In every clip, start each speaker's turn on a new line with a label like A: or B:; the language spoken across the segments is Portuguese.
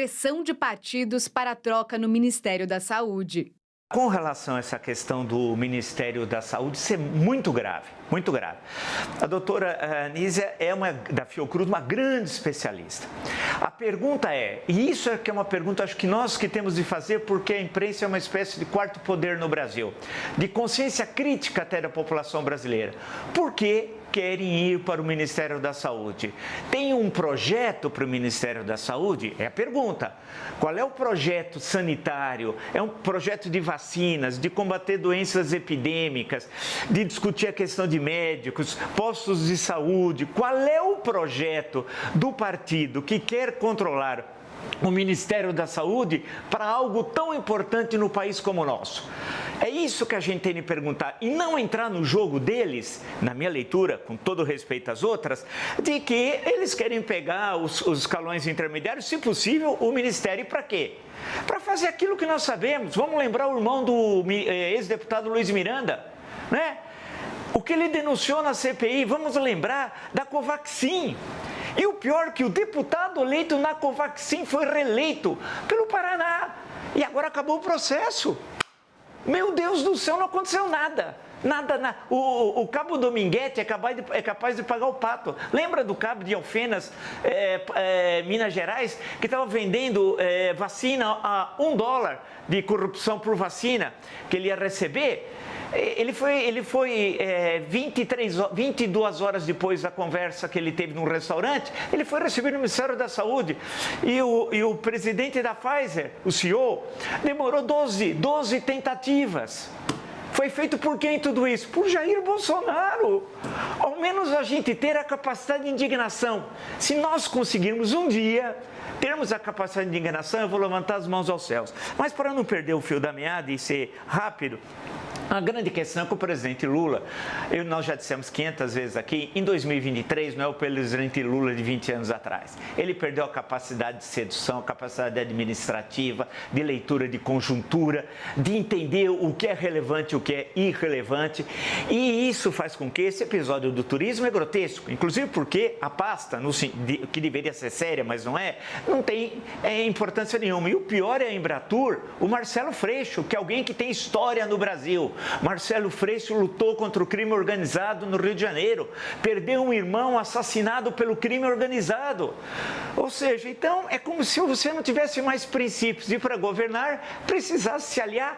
A: pressão de partidos para a troca no Ministério da Saúde.
B: Com relação a essa questão do Ministério da Saúde, isso é muito grave, muito grave. A doutora Anísia da Fiocruz, uma grande especialista. A pergunta e isso é que é uma pergunta, acho que nós que temos de fazer, porque a imprensa é uma espécie de quarto poder no Brasil, de consciência crítica até da população brasileira. Por que querem ir para o Ministério da Saúde? Tem um projeto para o Ministério da Saúde? É a pergunta. Qual é o projeto sanitário? É um projeto de vacinas, de combater doenças epidêmicas, de discutir a questão de médicos, postos de saúde. Qual é o projeto do partido que quer controlar o Ministério da Saúde para algo tão importante no país como o nosso? É isso que a gente tem de perguntar e não entrar no jogo deles, na minha leitura, com todo respeito às outras, de que eles querem pegar os escalões intermediários, se possível, o Ministério para quê? Para fazer aquilo que nós sabemos. Vamos lembrar o irmão do ex-deputado Luiz Miranda, né? O que ele denunciou na CPI, vamos lembrar da Covaxin. E o pior que o deputado eleito na Covaxin foi reeleito pelo Paraná. E agora acabou o processo. Meu Deus do céu, não aconteceu nada. Nada. O Cabo Dominguete é capaz de pagar o pato. Lembra do Cabo de Alfenas, Minas Gerais, que estava vendendo vacina a $1 de corrupção por vacina que ele ia receber? Ele foi 22 horas depois da conversa que ele teve num restaurante, ele foi receber no Ministério da Saúde. E o presidente da Pfizer, o CEO, demorou 12 tentativas. Foi feito por quem tudo isso? Por Jair Bolsonaro. Ao menos a gente ter a capacidade de indignação. Se nós conseguirmos um dia termos a capacidade de indignação, eu vou levantar as mãos aos céus. Mas para não perder o fio da meada e ser rápido, a grande questão é que o presidente Lula, nós já dissemos 500 vezes aqui, em 2023 não é o presidente Lula de 20 anos atrás. Ele perdeu a capacidade de sedução, a capacidade administrativa, de leitura de conjuntura, de entender o que é relevante e o que é irrelevante. E isso faz com que esse episódio do turismo é grotesco, inclusive porque a pasta, que deveria ser séria, mas não tem importância nenhuma. E o pior é a Embratur, o Marcelo Freixo, que é alguém que tem história no Brasil. Marcelo Freixo lutou contra o crime organizado no Rio de Janeiro, perdeu um irmão assassinado pelo crime organizado. Ou seja, então é como se você não tivesse mais princípios e para governar precisasse se aliar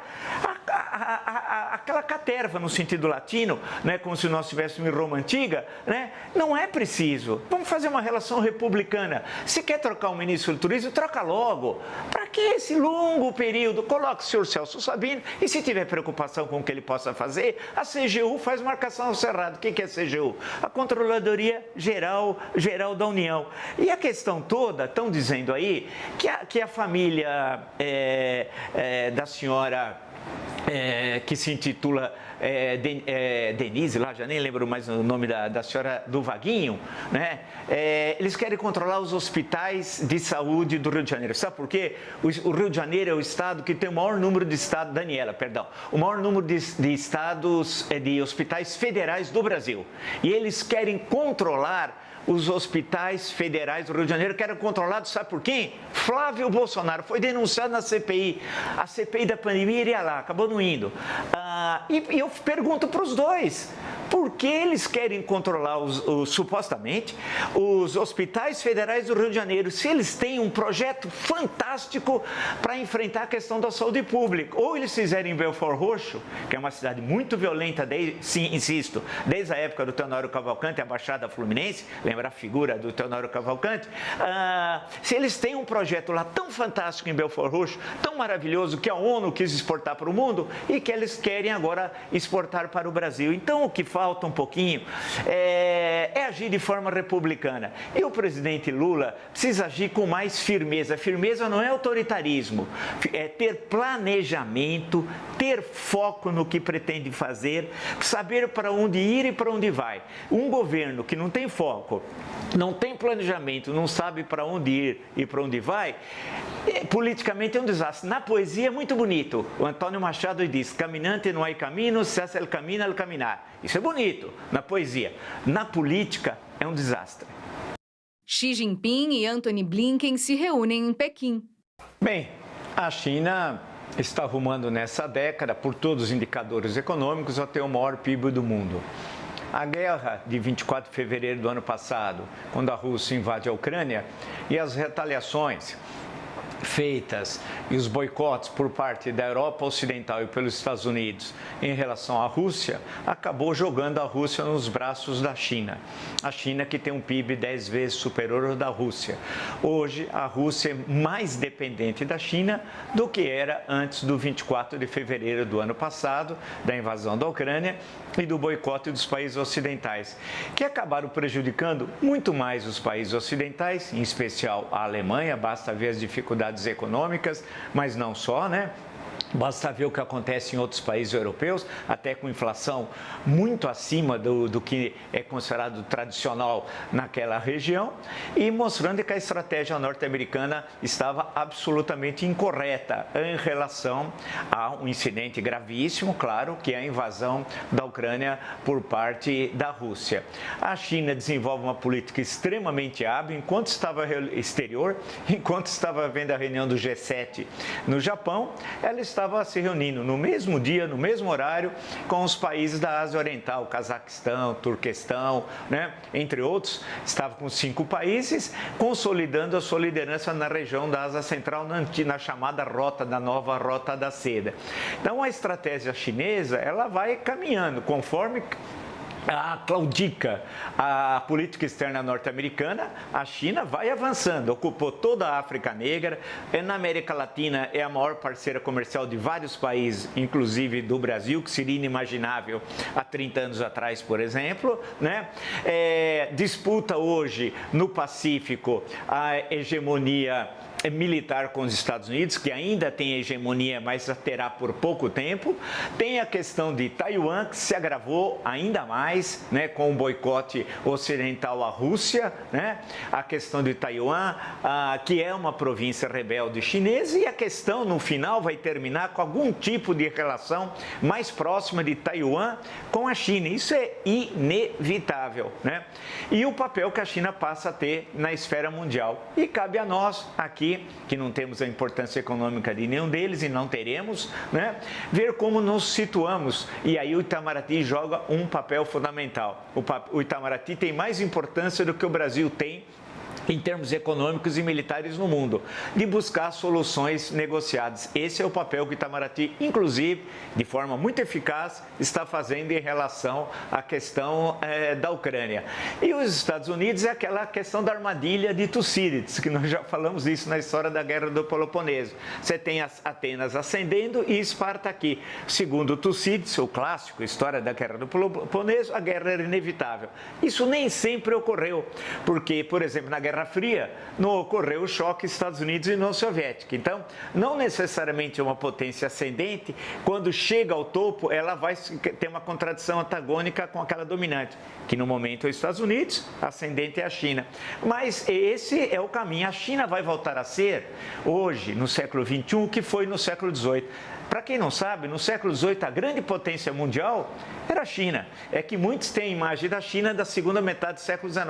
B: àquela caterva no sentido latino, né? Como se nós estivéssemos em Roma Antiga, né? Não é preciso. Vamos fazer uma relação republicana. Se quer trocar o ministro do Turismo, troca logo. Para que esse longo período? Coloque o senhor Celso Sabino e se tiver preocupação com o que ele possa fazer, a CGU faz marcação ao cerrado. O que é a CGU? A Controladoria Geral da União. E a questão toda, estão dizendo aí, que a família da senhora que se intitula Denise, lá já nem lembro mais o nome da senhora do Vaguinho, né? Eles querem controlar os hospitais de saúde do Rio de Janeiro. Sabe por quê? O Rio de Janeiro é o estado que tem o maior número de estados, o maior número de estados, de hospitais federais do Brasil. E eles querem controlar os hospitais federais do Rio de Janeiro, que eram controlados, sabe por quem? Flávio Bolsonaro. Foi denunciado na CPI. A CPI da pandemia iria lá, acabou não indo. E eu pergunto para os dois, por que eles querem controlar, supostamente, os hospitais federais do Rio de Janeiro, se eles têm um projeto fantástico para enfrentar a questão da saúde pública? Ou eles fizerem em Belford Roxo, que é uma cidade muito violenta, desde a época do Teodoro Cavalcante, a Baixada Fluminense, lembra a figura do Teodoro Cavalcante? Se eles têm um projeto lá tão fantástico em Belford Roxo, tão maravilhoso, que a ONU quis exportar para o mundo e que eles querem agora exportar para o Brasil. Então, o que falta um pouquinho é agir de forma republicana. E o presidente Lula precisa agir com mais firmeza. Firmeza não é autoritarismo, é ter planejamento, ter foco no que pretende fazer, saber para onde ir e para onde vai. Um governo que não tem foco, não tem planejamento, não sabe para onde ir e para onde vai, politicamente é um desastre. Na poesia é muito bonito. O Antônio Machado diz: caminante não há caminho, se hace el camino al caminar. Isso é bonito na poesia. Na política é um desastre.
A: Xi Jinping e Antony Blinken se reúnem em Pequim.
C: Bem, a China está arrumando nessa década, por todos os indicadores econômicos, a ter o maior PIB do mundo. A guerra de 24 de fevereiro do ano passado, quando a Rússia invade a Ucrânia, e as retaliações feitas e os boicotes por parte da Europa Ocidental e pelos Estados Unidos em relação à Rússia, acabou jogando a Rússia nos braços da China. A China que tem um PIB 10 vezes superior ao da Rússia. Hoje, a Rússia é mais dependente da China do que era antes do 24 de fevereiro do ano passado, da invasão da Ucrânia e do boicote dos países ocidentais, que acabaram prejudicando muito mais os países ocidentais, em especial a Alemanha, basta ver as dificuldades econômicas, mas não só, né? Basta ver o que acontece em outros países europeus, até com inflação muito acima do que é considerado tradicional naquela região, e mostrando que a estratégia norte-americana estava absolutamente incorreta em relação a um incidente gravíssimo, claro, que é a invasão da Ucrânia por parte da Rússia. A China desenvolve uma política extremamente hábil, enquanto estava vendo a reunião do G7 no Japão, ela estava se reunindo no mesmo dia, no mesmo horário, com os países da Ásia Oriental, Cazaquistão, Turquestão, né? Entre outros, estava com 5 países, consolidando a sua liderança na região da Ásia Central, na chamada nova Rota da Seda. Então, a estratégia chinesa, ela vai caminhando conforme claudica a política externa norte-americana. A China vai avançando, ocupou toda a África Negra, na América Latina é a maior parceira comercial de vários países, inclusive do Brasil, que seria inimaginável há 30 anos atrás, por exemplo, né? Disputa hoje no Pacífico a hegemonia militar com os Estados Unidos, que ainda tem hegemonia, mas terá por pouco tempo. Tem a questão de Taiwan, que se agravou ainda mais, né, com o boicote ocidental à Rússia, né? A questão de Taiwan, que é uma província rebelde chinesa, e a questão, no final, vai terminar com algum tipo de relação mais próxima de Taiwan com a China. Isso é inevitável, né? E o papel que a China passa a ter na esfera mundial. E cabe a nós, aqui, que não temos a importância econômica de nenhum deles e não teremos, né? Ver como nos situamos. E aí o Itamaraty joga um papel fundamental. O Itamaraty tem mais importância do que o Brasil tem em termos econômicos e militares no mundo, de buscar soluções negociadas. Esse é o papel que o Itamaraty, inclusive, de forma muito eficaz, está fazendo em relação à questão da Ucrânia. E os Estados Unidos é aquela questão da armadilha de Tucídides, que nós já falamos isso na história da Guerra do Peloponeso. Você tem Atenas ascendendo e Esparta aqui. Segundo Tucídides, o clássico, história da Guerra do Peloponeso, a guerra era inevitável. Isso nem sempre ocorreu, porque, por exemplo, na Guerra Fria, não ocorreu o choque Estados Unidos e União Soviética. Então, não necessariamente uma potência ascendente, quando chega ao topo, ela vai ter uma contradição antagônica com aquela dominante, que no momento é os Estados Unidos, ascendente é a China. Mas esse é o caminho. A China vai voltar a ser, hoje, no século XXI, o que foi no século XVIII. Para quem não sabe, no século XVIII, a grande potência mundial era a China. É que muitos têm a imagem da China da segunda metade do século XIX,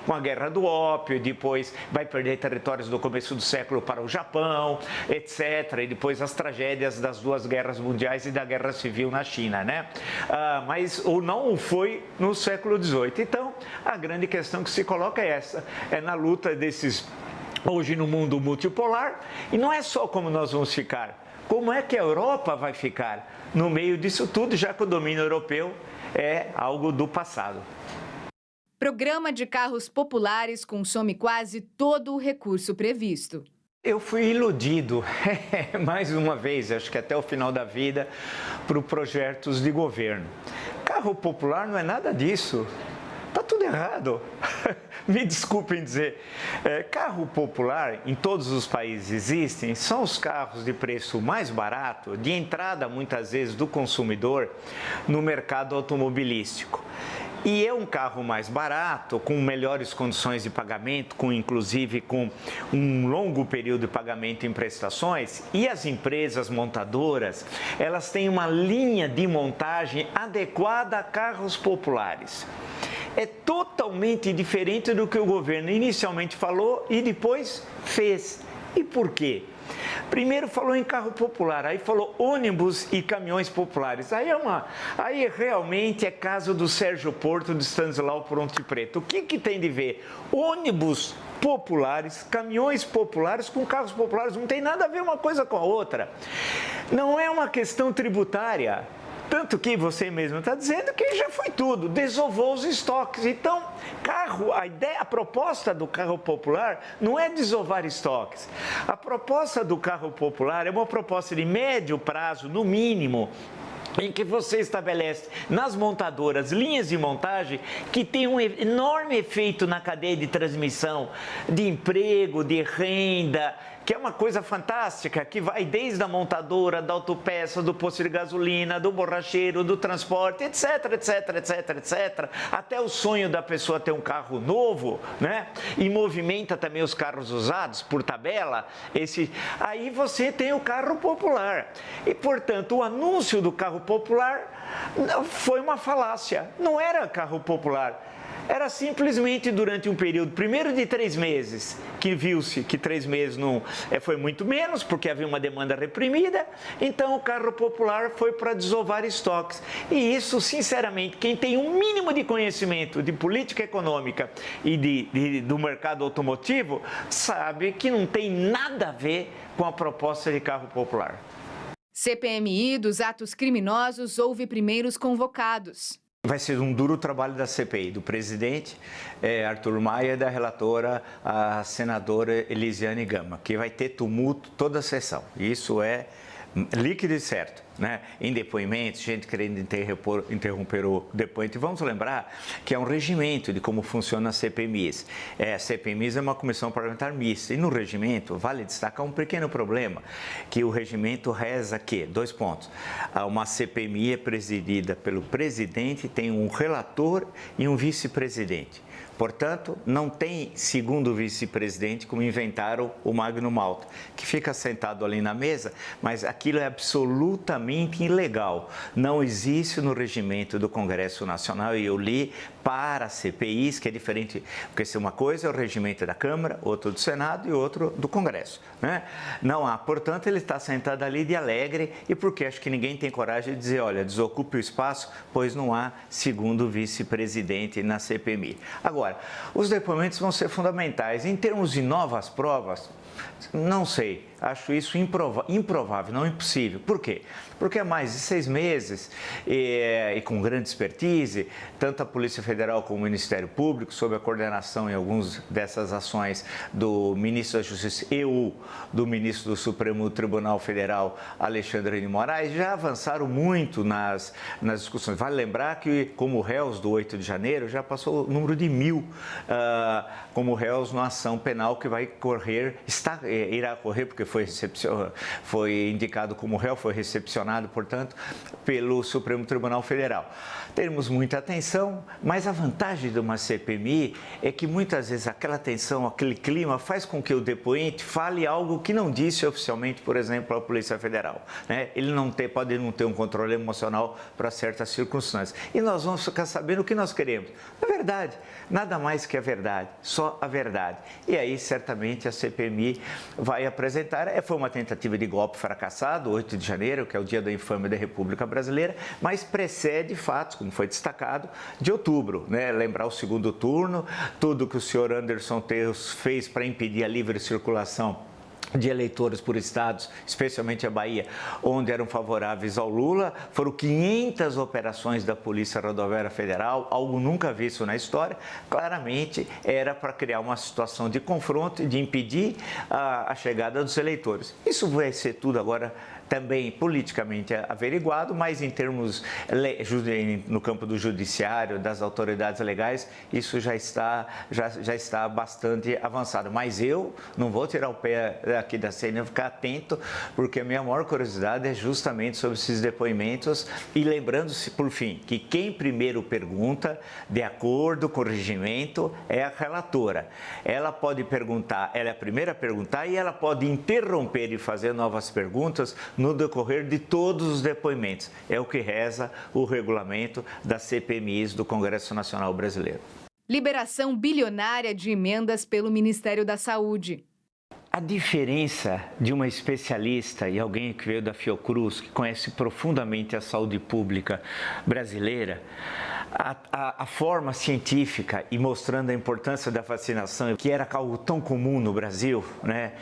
C: com a Guerra do Ópio, depois vai perder territórios do começo do século para o Japão, etc. E depois as tragédias das 2 guerras mundiais e da Guerra Civil na China, né? Mas não foi no século XVIII. Então, a grande questão que se coloca é essa, é na luta desses, hoje no mundo multipolar, e não é só como nós vamos ficar, como é que a Europa vai ficar no meio disso tudo, já que o domínio europeu é algo do passado.
A: Programa de carros populares consome quase todo o recurso previsto.
C: Eu fui iludido, mais uma vez, acho que até o final da vida, por projetos de governo. Carro popular não é nada disso. Está tudo errado. Me desculpem dizer. Carro popular, em todos os países existem, são os carros de preço mais barato, de entrada muitas vezes do consumidor no mercado automobilístico. E é um carro mais barato, com melhores condições de pagamento, inclusive com um longo período de pagamento em prestações. E as empresas montadoras, elas têm uma linha de montagem adequada a carros populares. É totalmente diferente do que o governo inicialmente falou e depois fez. E por quê?
B: Primeiro falou em carro popular, aí falou ônibus e caminhões populares. Aí realmente é caso do Sérgio Porto, de Stanislau Ponte Preta. O que tem de ver ônibus populares, caminhões populares com carros populares? Não tem nada a ver uma coisa com a outra. Não é uma questão tributária. Tanto que você mesmo está dizendo que já foi tudo, desovou os estoques. Então, a proposta do carro popular não é desovar estoques. A proposta do carro popular é uma proposta de médio prazo, no mínimo, em que você estabelece nas montadoras linhas de montagem que tem um enorme efeito na cadeia de transmissão de emprego, de renda, que é uma coisa fantástica, que vai desde a montadora, da autopeça, do posto de gasolina, do borracheiro, do transporte, etc, até o sonho da pessoa ter um carro novo, né? E movimenta também os carros usados por tabela. Aí você tem o carro popular. E, portanto, o anúncio do carro popular foi uma falácia. Não era carro popular. Era simplesmente durante um período, primeiro de 3 meses, que viu-se que 3 meses não foi muito menos, porque havia uma demanda reprimida, então o carro popular foi para desovar estoques. E isso, sinceramente, quem tem um mínimo de conhecimento de política econômica e do mercado automotivo, sabe que não tem nada a ver com a proposta de carro popular.
A: CPMI dos atos criminosos houve primeiros convocados.
B: Vai ser um duro trabalho da CPI, do presidente Arthur Maia e da relatora, a senadora Elisiane Gama, que vai ter tumulto toda a sessão. Isso é líquido e certo, né? Em depoimentos, gente querendo interromper o depoente. Vamos lembrar que é um regimento de como funciona as CPMIs. A CPMIs é uma comissão parlamentar mista. E no regimento, vale destacar um pequeno problema, que o regimento reza que, 2 pontos, uma CPMI é presidida pelo presidente, tem um relator e um vice-presidente. Portanto, não tem segundo vice-presidente, como inventaram o Magno Malta, que fica sentado ali na mesa, mas aquilo é absolutamente ilegal. Não existe no regimento do Congresso Nacional, e eu li para CPIs, que é diferente, porque se uma coisa é o regimento da Câmara, outro do Senado e outro do Congresso, né? Não há, portanto, ele está sentado ali de alegre, e porque acho que ninguém tem coragem de dizer, olha, desocupe o espaço, pois não há segundo vice-presidente na CPMI. Agora, os depoimentos vão ser fundamentais. Em termos de novas provas, não sei, acho isso improvável, não impossível. Por quê? Porque há mais de 6 meses e com grande expertise, tanto a Polícia Federal como o Ministério Público, sob a coordenação em algumas dessas ações do Ministro da Justiça e do Ministro do Supremo Tribunal Federal, Alexandre de Moraes, já avançaram muito nas discussões. Vale lembrar que, como réus do 8 de janeiro, já passou o número de 1.000 como réus numa ação penal que vai correr, irá correr, porque foi indicado como réu, foi recepcionado, portanto, pelo Supremo Tribunal Federal. Teremos muita atenção, mas a vantagem de uma CPMI é que muitas vezes aquela tensão, aquele clima faz com que o depoente fale algo que não disse oficialmente, por exemplo, à Polícia Federal, né? Ele pode não ter um controle emocional para certas circunstâncias. E nós vamos ficar sabendo o que nós queremos. A verdade, nada mais que a verdade, só a verdade. E aí, certamente, a CPMI vai apresentar. Foi uma tentativa de golpe fracassado, 8 de janeiro, que é o dia da infâmia da República Brasileira, mas precede fatos, como foi destacado, de outubro, né? Lembrar o segundo turno, tudo que o senhor Anderson Torres fez para impedir a livre circulação de eleitores por estados, especialmente a Bahia, onde eram favoráveis ao Lula. Foram 500 operações da Polícia Rodoviária Federal, algo nunca visto na história. Claramente era para criar uma situação de confronto e de impedir a chegada dos eleitores. Isso vai ser tudo agora também politicamente averiguado, mas em termos no campo do judiciário, das autoridades legais, isso já está bastante avançado. Mas eu não vou tirar o pé aqui da cena, ficar atento, porque a minha maior curiosidade é justamente sobre esses depoimentos, e lembrando-se, por fim, que quem primeiro pergunta, de acordo com o regimento, é a relatora. Ela pode perguntar, ela é a primeira a perguntar, e ela pode interromper e fazer novas perguntas no decorrer de todos os depoimentos. É o que reza o regulamento das CPMIs do Congresso Nacional Brasileiro.
A: Liberação bilionária de emendas pelo Ministério da Saúde.
B: A diferença de uma especialista e alguém que veio da Fiocruz, que conhece profundamente a saúde pública brasileira, a forma científica e mostrando a importância da vacinação, que era algo tão comum no Brasil, né?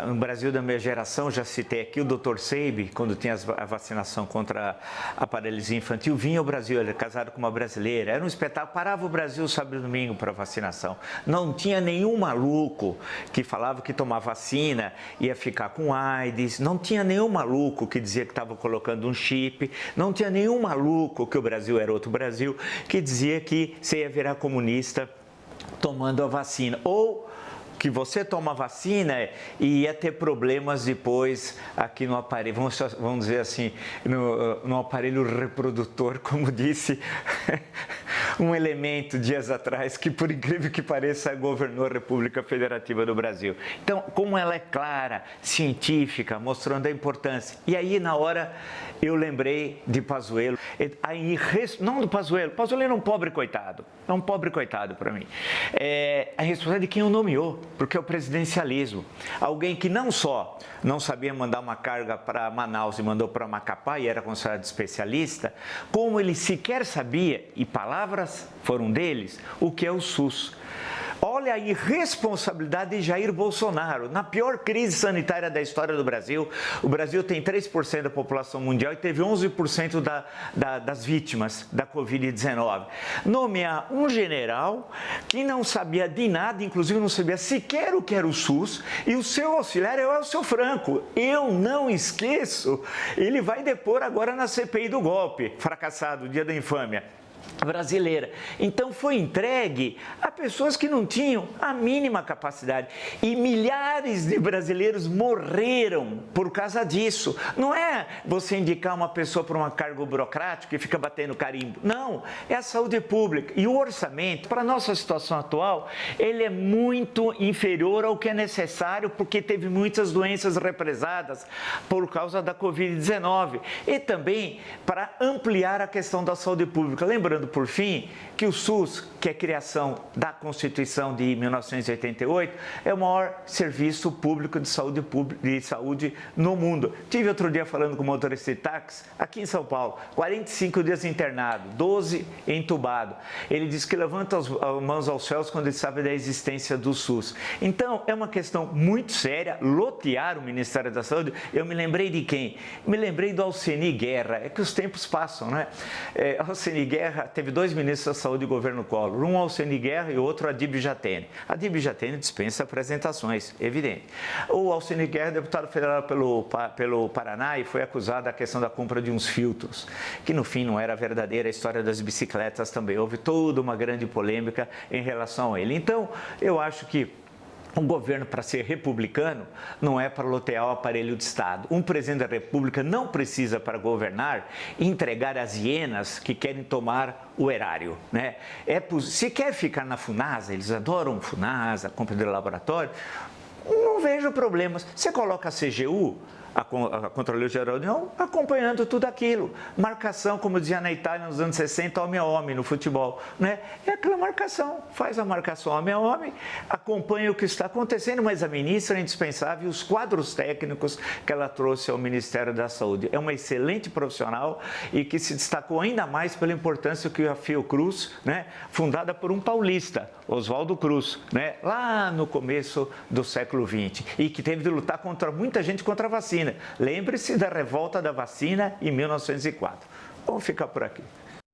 B: No Brasil da minha geração, já citei aqui o Dr. Seib, quando tinha a vacinação contra a paralisia infantil, vinha ao Brasil, ele era casado com uma brasileira, era um espetáculo, parava o Brasil sábado e domingo para vacinação. Não tinha nenhum maluco que falava que tomar vacina ia ficar com AIDS, não tinha nenhum maluco que dizia que estava colocando um chip, não tinha nenhum maluco que o Brasil era outro Brasil, que dizia que você ia virar comunista tomando a vacina, ou que você toma vacina e ia ter problemas depois aqui no aparelho, vamos dizer assim, no aparelho reprodutor, como disse um elemento dias atrás, que por incrível que pareça governou a República Federativa do Brasil. Então, como ela é clara, científica, mostrando a importância. E aí, na hora, eu lembrei de Pazuello, não do Pazuello era um pobre coitado, para mim. A responsabilidade de quem o nomeou, porque é o presidencialismo. Alguém que não só não sabia mandar uma carga para Manaus e mandou para Macapá e era considerado especialista, como ele sequer sabia, e palavras foram deles, o que é o SUS. Olha a irresponsabilidade de Jair Bolsonaro. Na pior crise sanitária da história do Brasil, o Brasil tem 3% da população mundial e teve 11% das vítimas da Covid-19. Nomear um general que não sabia de nada, inclusive não sabia sequer o que era o SUS, e o seu auxiliar é o Elcio Franco. Eu não esqueço, ele vai depor agora na CPI do golpe, fracassado, dia da infâmia brasileira. Então foi entregue a pessoas que não tinham a mínima capacidade e milhares de brasileiros morreram por causa disso. Não é você indicar uma pessoa para um cargo burocrático e fica batendo carimbo. Não, é a saúde pública. E o orçamento, para a nossa situação atual, ele é muito inferior ao que é necessário, porque teve muitas doenças represadas por causa da Covid-19 e também para ampliar a questão da saúde pública. Lembrando, por fim, que o SUS, que é a criação da Constituição de 1988, é o maior serviço público de saúde no mundo. Tive outro dia falando com um motorista de táxi aqui em São Paulo, 45 dias internado, 12 entubado. Ele disse que levanta as mãos aos céus quando ele sabe da existência do SUS. Então, é uma questão muito séria, lotear o Ministério da Saúde. Eu me lembrei de quem? Me lembrei do Alceni Guerra. É que os tempos passam, né? Alceni Guerra teve dois ministros da saúde do governo Collor, um Alceni Guerra e o outro Adib Jatene. Adib Jatene dispensa apresentações, evidente. O Alceni Guerra, deputado federal pelo Paraná, e foi acusado da questão da compra de uns filtros, que no fim não era verdadeira. A história das bicicletas também, houve toda uma grande polêmica em relação a ele. Então, eu acho que um governo, para ser republicano, não é para lotear o aparelho de Estado. Um presidente da República não precisa, para governar, entregar as hienas que querem tomar o erário, né? Se quer ficar na FUNASA, eles adoram FUNASA, compra de laboratório, não vejo problemas. Você coloca a CGU, a Controladoria Geral da União, acompanhando tudo aquilo. Marcação, como dizia na Itália nos anos 60, homem a homem no futebol, né? É aquela marcação, faz a marcação homem a homem, acompanha o que está acontecendo, mas a ministra é indispensável e os quadros técnicos que ela trouxe ao Ministério da Saúde. É uma excelente profissional e que se destacou ainda mais pela importância que a Fiocruz, né, fundada por um paulista, Oswaldo Cruz, né, lá no começo do século XX, e que teve de lutar contra muita gente contra a vacina. Lembre-se da revolta da vacina em 1904. Vamos ficar por aqui.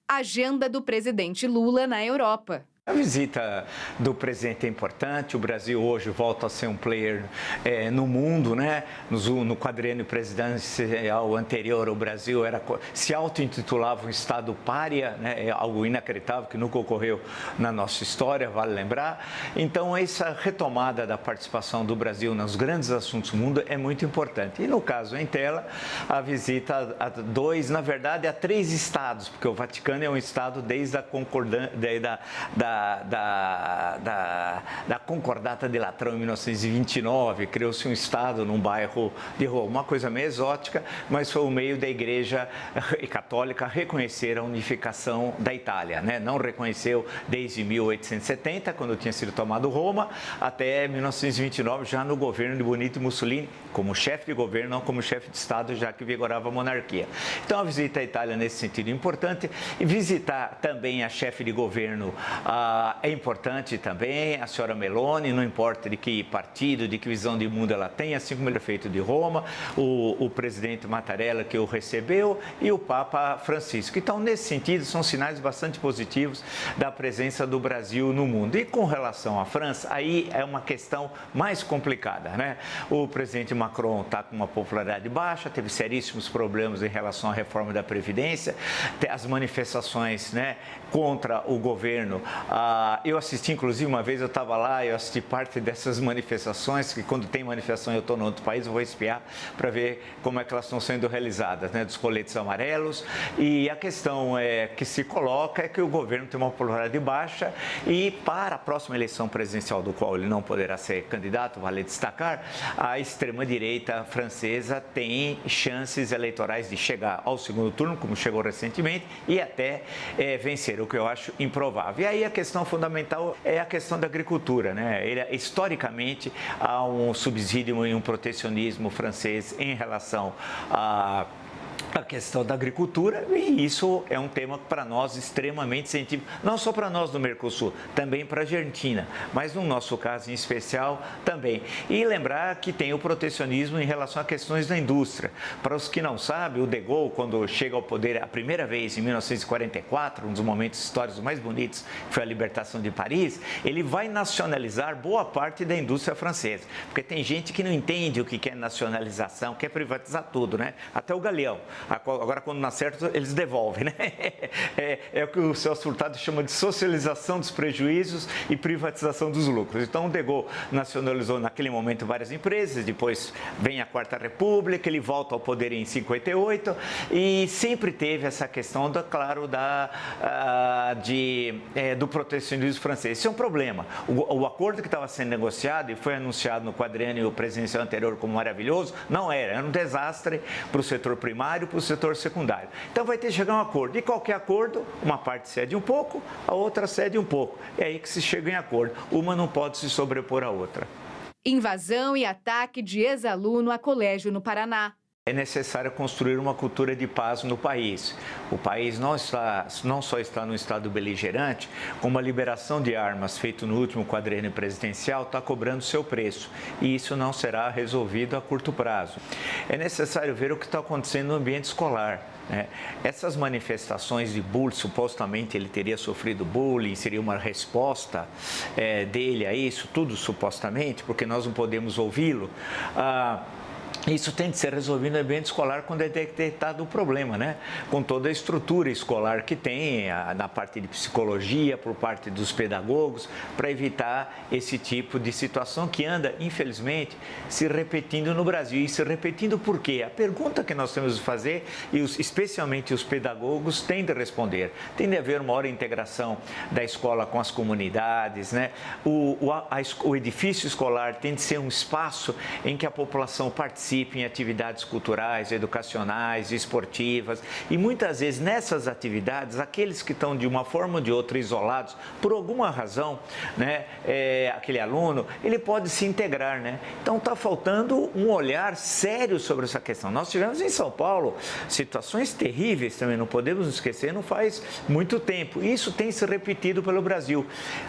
A: Agenda do presidente Lula na Europa.
B: A visita do presidente é importante. O Brasil hoje volta a ser um player no mundo, né? No quadriênio presidencial anterior, o Brasil se auto-intitulava um Estado pária, né? É algo inacreditável que nunca ocorreu na nossa história, vale lembrar. Então, essa retomada da participação do Brasil nos grandes assuntos do mundo é muito importante. E no caso em tela, a visita a 3 estados, porque o Vaticano é um estado desde a concordância da Concordata de Latrão em 1929, criou-se um estado num bairro de Roma, uma coisa meio exótica, mas foi o meio da Igreja Católica reconhecer a unificação da Itália, né? Não reconheceu desde 1870, quando tinha sido tomado Roma, até 1929, já no governo de Benito Mussolini, como chefe de governo, não como chefe de Estado, já que vigorava a monarquia. Então, a visita à Itália nesse sentido é importante, e visitar também a chefe de governo é importante também, a senhora Meloni, não importa de que partido, de que visão de mundo ela tem, assim como ele é feito de Roma, o presidente Mattarella que o recebeu e o Papa Francisco. Então, nesse sentido, são sinais bastante positivos da presença do Brasil no mundo. E com relação à França, aí é uma questão mais complicada, né? O presidente Macron está com uma popularidade baixa, teve seríssimos problemas em relação à reforma da Previdência, as manifestações, né, contra o governo. Eu assisti, inclusive, uma vez eu estava lá, eu assisti parte dessas manifestações, que quando tem manifestação eu estou em outro país, eu vou espiar para ver como é que elas estão sendo realizadas, né, dos coletes amarelos. E a questão que se coloca é que o governo tem uma popularidade baixa e para a próxima eleição presidencial, do qual ele não poderá ser candidato, vale destacar, a extrema-direita francesa tem chances eleitorais de chegar ao segundo turno, como chegou recentemente, e até vencer, o que eu acho improvável. E aí a questão fundamental é a questão da agricultura, né? Historicamente, há um subsídio e um protecionismo francês em relação a questão da agricultura, e isso é um tema para nós extremamente sensível, não só para nós do Mercosul, também para a Argentina, mas no nosso caso em especial também. E lembrar que tem o protecionismo em relação a questões da indústria. Para os que não sabem, o De Gaulle, quando chega ao poder a primeira vez, em 1944, um dos momentos históricos mais bonitos, que foi a libertação de Paris, ele vai nacionalizar boa parte da indústria francesa, porque tem gente que não entende o que é nacionalização, quer privatizar tudo, né? Até o galeão. Agora, quando não acerta, eles devolvem, né? É o que o Celso Furtado chama de socialização dos prejuízos e privatização dos lucros. Então, o De Gaulle nacionalizou naquele momento várias empresas, depois vem a Quarta República, ele volta ao poder em 58 e sempre teve essa questão, claro, do protecionismo francês. Isso é um problema. O acordo que estava sendo negociado e foi anunciado no quadriênio presidencial anterior como maravilhoso, não era um desastre para o setor primário, para o setor secundário. Então vai ter que chegar a um acordo. E qualquer acordo, uma parte cede um pouco, a outra cede um pouco. É aí que se chega em acordo. Uma não pode se sobrepor à outra.
A: Invasão e ataque de ex-aluno a colégio no Paraná.
B: É necessário construir uma cultura de paz no país. O país não só está num estado beligerante, como a liberação de armas feita no último quadriênio presidencial está cobrando seu preço. E isso não será resolvido a curto prazo. É necessário ver o que está acontecendo no ambiente escolar. Essas manifestações de bullying, supostamente ele teria sofrido bullying, seria uma resposta dele a isso, tudo supostamente, porque nós não podemos ouvi-lo. Isso tem de ser resolvido no ambiente escolar quando é detectado o problema, né? Com toda a estrutura escolar que tem, na parte de psicologia, por parte dos pedagogos, para evitar esse tipo de situação que anda, infelizmente, se repetindo no Brasil. E se repetindo por quê? A pergunta que nós temos de fazer, e especialmente os pedagogos têm de responder, tem de haver uma maior integração da escola com as comunidades, né? O edifício escolar tem de ser um espaço em que a população participe em atividades culturais, educacionais, esportivas, e muitas vezes nessas atividades, aqueles que estão de uma forma ou de outra isolados, por alguma razão, né, aquele aluno, ele pode se integrar, né? Então está faltando um olhar sério sobre essa questão. Nós tivemos em São Paulo situações terríveis também, não podemos esquecer, não faz muito tempo. Isso tem se repetido pelo Brasil.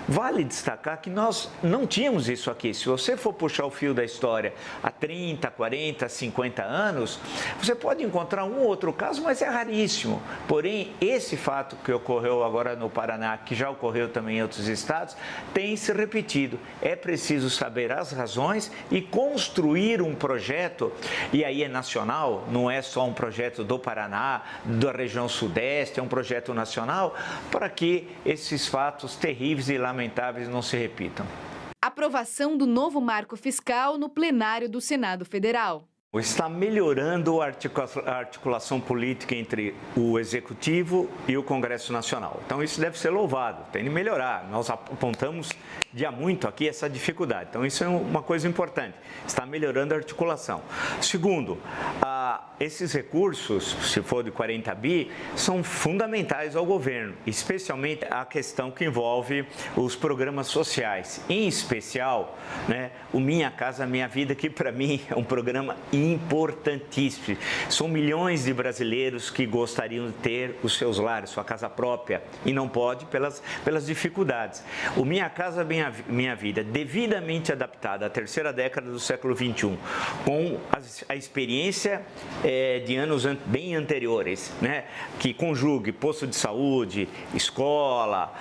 B: Vale destacar que nós não tínhamos isso aqui. Se você for puxar o fio da história há 30, 40, 50 anos, você pode encontrar um ou outro caso, mas é raríssimo. Porém, esse fato que ocorreu agora no Paraná, que já ocorreu também em outros estados, tem se repetido. É preciso saber as razões e construir um projeto, e aí é nacional, não é só um projeto do Paraná, da região sudeste, é um projeto nacional, para que esses fatos terríveis e lamentáveis não se repitam.
A: Aprovação do novo marco fiscal no plenário do Senado Federal.
B: Está melhorando a articulação política entre o Executivo e o Congresso Nacional. Então, isso deve ser louvado, tem de melhorar. Nós apontamos de há muito aqui essa dificuldade. Então, isso é uma coisa importante, está melhorando a articulação. Segundo, esses recursos, se for de 40 bi, são fundamentais ao governo, especialmente a questão que envolve os programas sociais, em especial, né, o Minha Casa Minha Vida, que para mim é um programa importantíssimo. São milhões de brasileiros que gostariam de ter os seus lares, sua casa própria, e não pode pelas dificuldades. O Minha Casa Minha Vida, devidamente adaptada à terceira década do século XXI, com a experiência de anos bem anteriores, né, que conjugue posto de saúde, escola,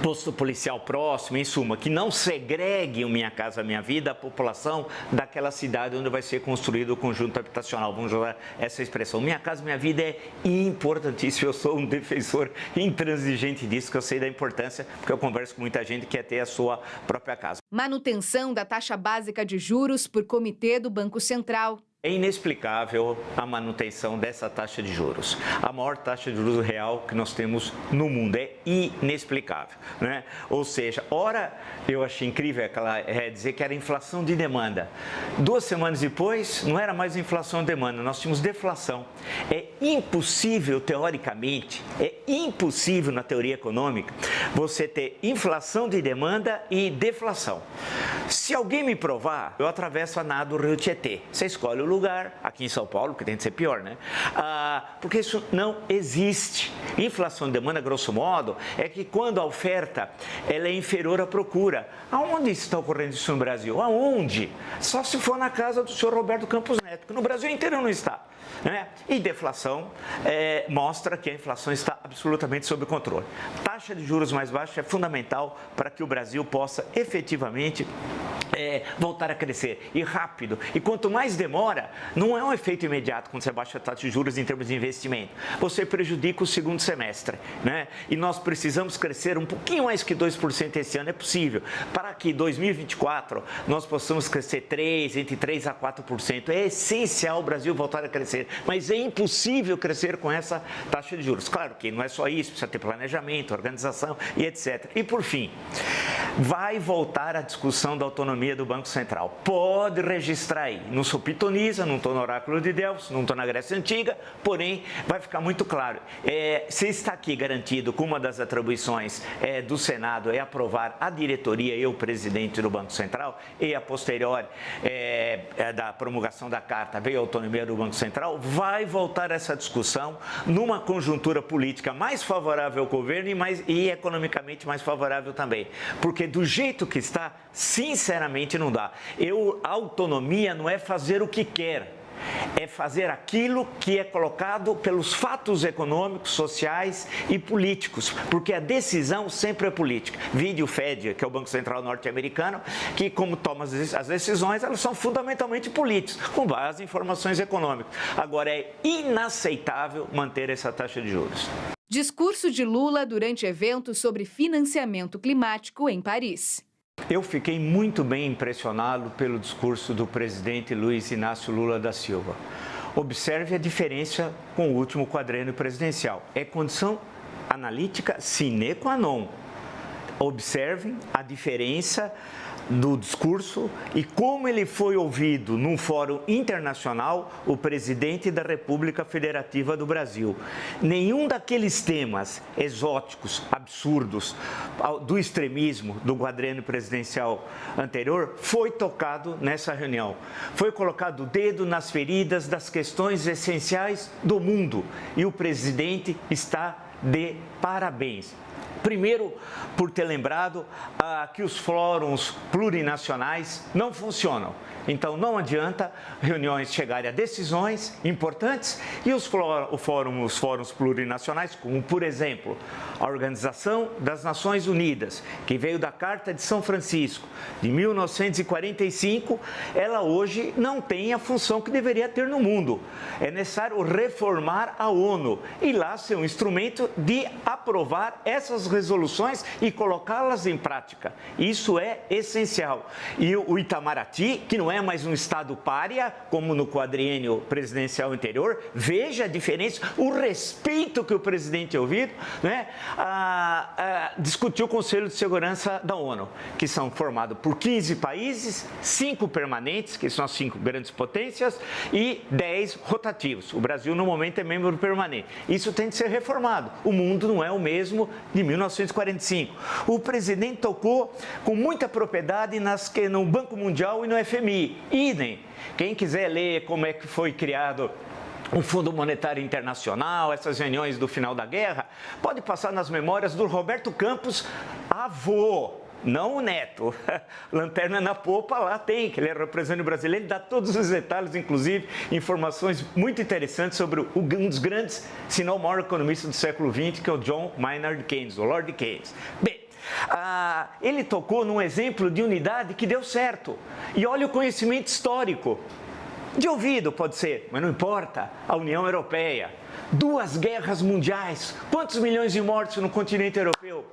B: posto policial próximo, em suma, que não segregue o Minha Casa Minha Vida a população daquela cidade onde vai ser construído o conjunto habitacional. Vamos usar essa expressão. Minha Casa Minha Vida é importantíssimo. Eu sou um defensor intransigente disso, que eu sei da importância, porque eu converso com muita gente que quer ter a sua própria casa.
A: Manutenção da taxa básica de juros por comitê do Banco Central.
B: É inexplicável a manutenção dessa taxa de juros. A maior taxa de juros real que nós temos no mundo. É inexplicável, né? Ou seja, ora, eu achei incrível aquela dizer que era inflação de demanda. 2 semanas depois, não era mais inflação de demanda, nós tínhamos deflação. É impossível, teoricamente, é impossível na teoria econômica, você ter inflação de demanda e deflação. Se alguém me provar, eu atravesso a nado do Rio Tietê. Você escolhe o lugar, aqui em São Paulo, que tem de ser pior, né? Porque isso não existe. Inflação de demanda, grosso modo, é que quando a oferta ela é inferior à procura. Aonde está ocorrendo isso no Brasil? Aonde? Só se for na casa do senhor Roberto Campos Neto, que no Brasil inteiro não está, né? E deflação mostra que a inflação está absolutamente sob controle. Taxa de juros mais baixa é fundamental para que o Brasil possa efetivamente voltar a crescer, e rápido. E quanto mais demora, não é um efeito imediato quando você baixa a taxa de juros em termos de investimento. Você prejudica o segundo semestre, né? E nós precisamos crescer um pouquinho mais que 2% esse ano, é possível, para que em 2024 nós possamos crescer entre 3% a 4%. É essencial o Brasil voltar a crescer, mas é impossível crescer com essa taxa de juros. Claro que não é só isso, precisa ter planejamento, organização e etc. E por fim, vai voltar a discussão da autonomia do Banco Central. Pode registrar aí. Não sou pitoniza, não estou no oráculo de Delfos, não estou na Grécia Antiga, porém vai ficar muito claro. Se está aqui garantido que uma das atribuições do Senado é aprovar a diretoria e o presidente do Banco Central, e a posteriori da promulgação da carta veio a autonomia do Banco Central, vai voltar essa discussão numa conjuntura política mais favorável ao governo e economicamente mais favorável também. Porque do jeito que está, sinceramente não dá. A autonomia não é fazer o que quer, é fazer aquilo que é colocado pelos fatos econômicos, sociais e políticos, porque a decisão sempre é política. Vide o Fed, que é o Banco Central norte-americano, que como toma as decisões, elas são fundamentalmente políticas, com base em informações econômicas. Agora, é inaceitável manter essa taxa de juros.
A: Discurso de Lula durante evento sobre financiamento climático em Paris.
B: Eu fiquei muito bem impressionado pelo discurso do presidente Luiz Inácio Lula da Silva. Observe a diferença com o último quadrênio presidencial. É condição analítica sine qua non. Observem a diferença do discurso e como ele foi ouvido num fórum internacional, o presidente da República Federativa do Brasil. Nenhum daqueles temas exóticos, absurdos, do extremismo do quadrênio presidencial anterior foi tocado nessa reunião. Foi colocado o dedo nas feridas das questões essenciais do mundo e o presidente está de parabéns. Primeiro, por ter lembrado que os fóruns plurinacionais não funcionam. Então, não adianta reuniões chegarem a decisões importantes e os fóruns plurinacionais, como, por exemplo, a Organização das Nações Unidas, que veio da Carta de São Francisco, de 1945, ela hoje não tem a função que deveria ter no mundo. É necessário reformar a ONU e lá ser um instrumento de aprovar essas resoluções e colocá-las em prática. Isso é essencial. E o Itamaraty, que não é mais um Estado pária, como no quadriênio presidencial anterior, veja a diferença, o respeito que o presidente é ouvido, né? Discutiu o Conselho de Segurança da ONU, que são formados por 15 países, 5 permanentes, que são as 5 grandes potências, e 10 rotativos. O Brasil, no momento, é membro permanente. Isso tem de ser reformado. O mundo não é o mesmo de 1945. O presidente tocou com muita propriedade no Banco Mundial e no FMI. Idem. Quem quiser ler como é que foi criado o Fundo Monetário Internacional, essas reuniões do final da guerra, pode passar nas memórias do Roberto Campos, avô, não o neto. Lanterna na Popa, lá tem, que ele é representante brasileiro, ele dá todos os detalhes, inclusive informações muito interessantes sobre um dos grandes, se não o maior economista do século XX, que é o John Maynard Keynes, o Lord Keynes. Bem, ele tocou num exemplo de unidade que deu certo. E olha o conhecimento histórico. De ouvido pode ser, mas não importa. A União Europeia, 2 guerras mundiais, quantos milhões de mortos no continente europeu?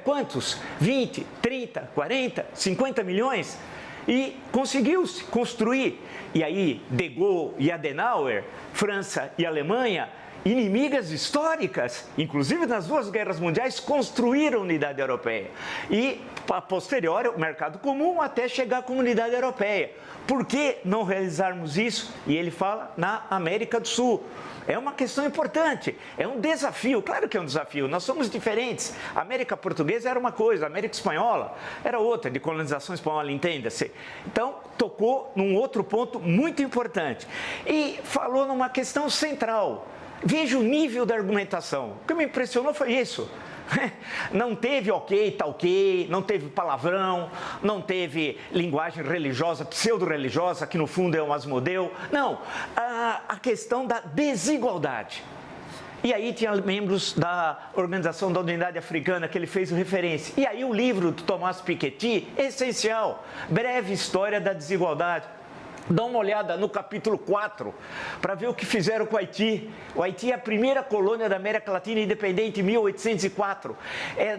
B: Quantos? 20, 30, 40, 50 milhões? E conseguiu-se construir. E aí, De Gaulle e Adenauer, França e Alemanha, inimigas históricas, inclusive nas 2 guerras mundiais, construíram a unidade europeia. E, a posteriori, o mercado comum até chegar à comunidade europeia. Por que não realizarmos isso? E ele fala na América do Sul. É uma questão importante, é um desafio, claro que é um desafio, nós somos diferentes. A América Portuguesa era uma coisa, a América Espanhola era outra, de colonização espanhola, entenda-se. Então, tocou num outro ponto muito importante e falou numa questão central. Veja o nível da argumentação. O que me impressionou foi isso. Não teve ok, tá ok, não teve palavrão, não teve linguagem religiosa, pseudo-religiosa, que no fundo é um Asmodeu. Não, a questão da desigualdade. E aí tinha membros da Organização da Unidade Africana que ele fez referência. E aí o livro do Thomas Piketty, essencial, Breve História da Desigualdade. Dá uma olhada no capítulo 4 para ver o que fizeram com o Haiti. O Haiti é a primeira colônia da América Latina independente em 1804.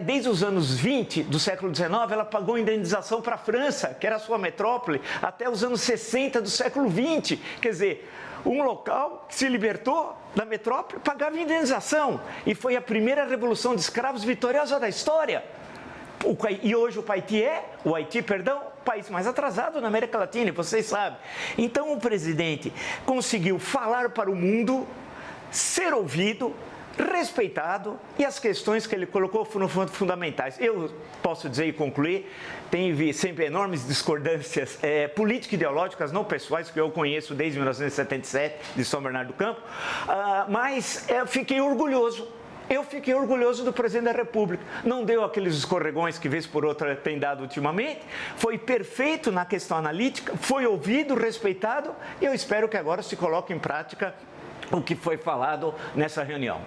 B: Desde os anos 20 do século XIX, ela pagou indenização para a França, que era a sua metrópole, até os anos 60 do século XX. Quer dizer, um local que se libertou da metrópole pagava indenização. E foi a primeira revolução de escravos vitoriosa da história. E hoje o Haiti país mais atrasado na América Latina, vocês sabem. Então o presidente conseguiu falar para o mundo, ser ouvido, respeitado, e as questões que ele colocou foram fundamentais. Eu posso dizer e concluir, tem sempre enormes discordâncias político-ideológicas, não pessoais, que eu conheço desde 1977, de São Bernardo do Campo, mas fiquei orgulhoso. Eu fiquei orgulhoso do presidente da República. Não deu aqueles escorregões que, vez por outra, tem dado ultimamente. Foi perfeito na questão analítica, foi ouvido, respeitado, e eu espero que agora se coloque em prática o que foi falado nessa reunião.